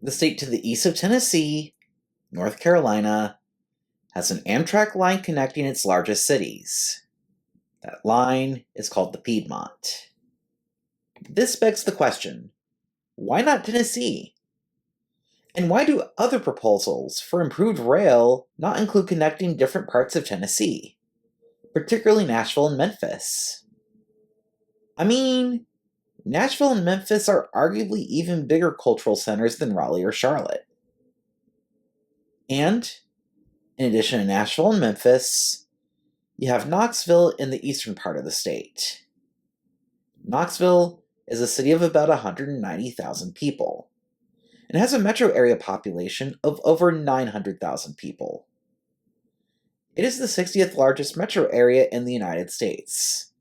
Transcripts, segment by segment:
The state to the east of Tennessee, North Carolina, has an Amtrak line connecting its largest cities. That line is called the Piedmont. This begs the question, why not Tennessee? And why do other proposals for improved rail not include connecting different parts of Tennessee, particularly Nashville and Memphis? I mean, Nashville and Memphis are arguably even bigger cultural centers than Raleigh or Charlotte. And, in addition to Nashville and Memphis, you have Knoxville in the eastern part of the state. Knoxville is a city of about 190,000 people, and has a metro area population of over 900,000 people. It is the 60th largest metro area in the United States,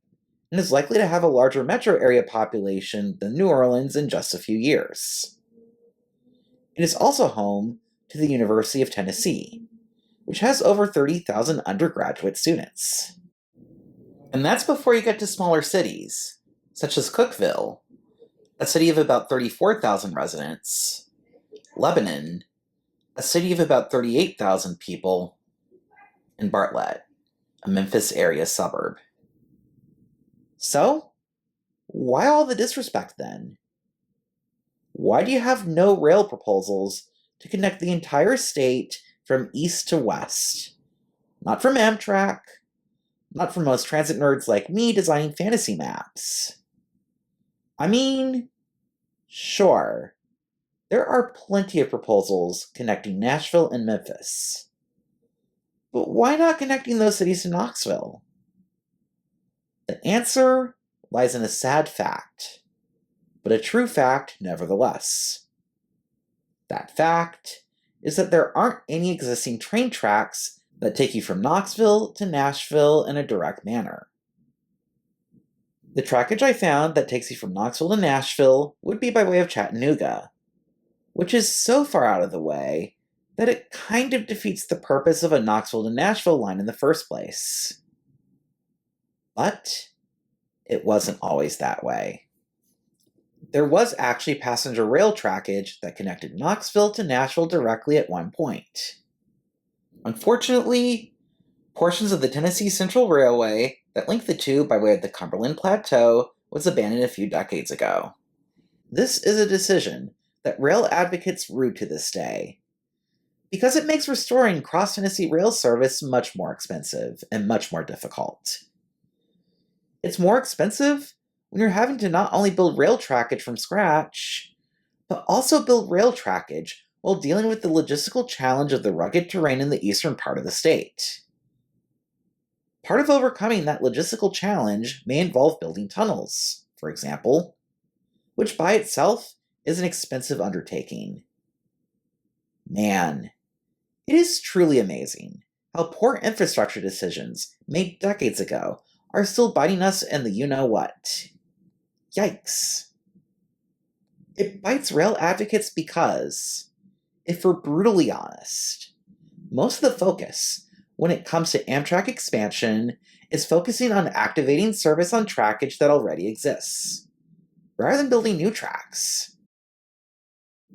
and is likely to have a larger metro area population than New Orleans in just a few years. It is also home to the University of Tennessee, which has over 30,000 undergraduate students. And that's before you get to smaller cities, such as Cookeville, a city of about 34,000 residents, Lebanon, a city of about 38,000 people, and Bartlett, a Memphis area suburb. So, why all the disrespect then? Why do you have no rail proposals to connect the entire state from east to west? Not from Amtrak, not from most transit nerds like me designing fantasy maps. I mean, sure, there are plenty of proposals connecting Nashville and Memphis. But why not connecting those cities to Knoxville? The answer lies in a sad fact, but a true fact nevertheless. That fact is that there aren't any existing train tracks that take you from Knoxville to Nashville in a direct manner. The trackage I found that takes you from Knoxville to Nashville would be by way of Chattanooga, which is so far out of the way that it kind of defeats the purpose of a Knoxville to Nashville line in the first place. But it wasn't always that way. There was actually passenger rail trackage that connected Knoxville to Nashville directly at one point. Unfortunately, portions of the Tennessee Central Railway that link the two by way of the Cumberland Plateau was abandoned a few decades ago. This is a decision that rail advocates rue to this day, because it makes restoring cross-Tennessee rail service much more expensive and much more difficult. It's more expensive when you're having to not only build rail trackage from scratch, but also build rail trackage while dealing with the logistical challenge of the rugged terrain in the eastern part of the state. Part of overcoming that logistical challenge may involve building tunnels, for example, which by itself is an expensive undertaking. Man, it is truly amazing how poor infrastructure decisions made decades ago are still biting us in the you-know-what. Yikes. It bites rail advocates because, if we're brutally honest, most of the focus when it comes to Amtrak expansion is focusing on activating service on trackage that already exists, rather than building new tracks.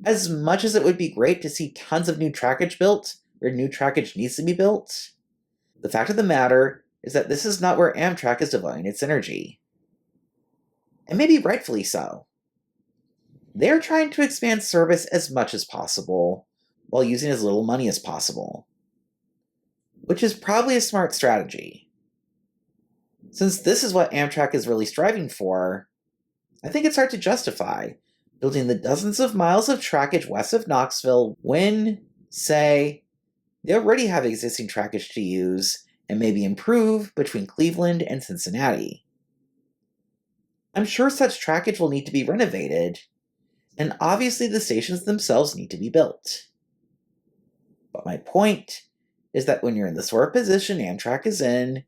As much as it would be great to see tons of new trackage built where new trackage needs to be built, the fact of the matter is that this is not where Amtrak is devoting its energy. And maybe rightfully so. They're trying to expand service as much as possible, while using as little money as possible. Which is probably a smart strategy. Since this is what Amtrak is really striving for, I think it's hard to justify building the dozens of miles of trackage west of Knoxville when, say, they already have existing trackage to use and maybe improve between Cleveland and Cincinnati. I'm sure such trackage will need to be renovated, and obviously the stations themselves need to be built. But my point is that when you're in the sort of position Amtrak is in,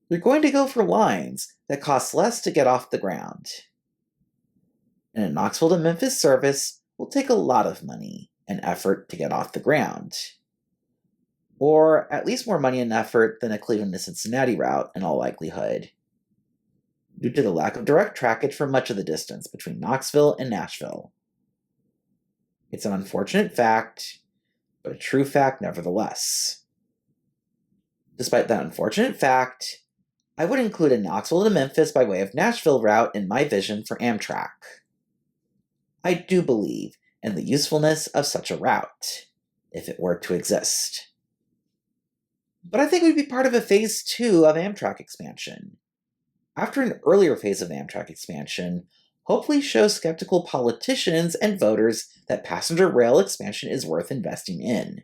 you're going to go for lines that cost less to get off the ground. And a Knoxville to Memphis service will take a lot of money and effort to get off the ground. Or at least more money and effort than a Cleveland to Cincinnati route in all likelihood, due to the lack of direct trackage for much of the distance between Knoxville and Nashville. It's an unfortunate fact, but a true fact nevertheless. Despite that unfortunate fact, I would include a Knoxville to Memphis by way of Nashville route in my vision for Amtrak. I do believe in the usefulness of such a route, if it were to exist. But I think it would be part of a phase 2 of Amtrak expansion. After an earlier phase of Amtrak expansion, hopefully show skeptical politicians and voters that passenger rail expansion is worth investing in.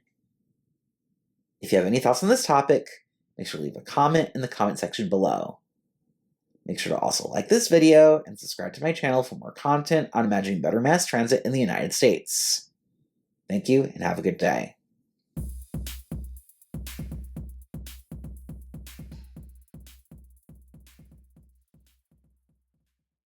If you have any thoughts on this topic, make sure to leave a comment in the comment section below. Make sure to also like this video and subscribe to my channel for more content on imagining better mass transit in the United States. Thank you and have a good day.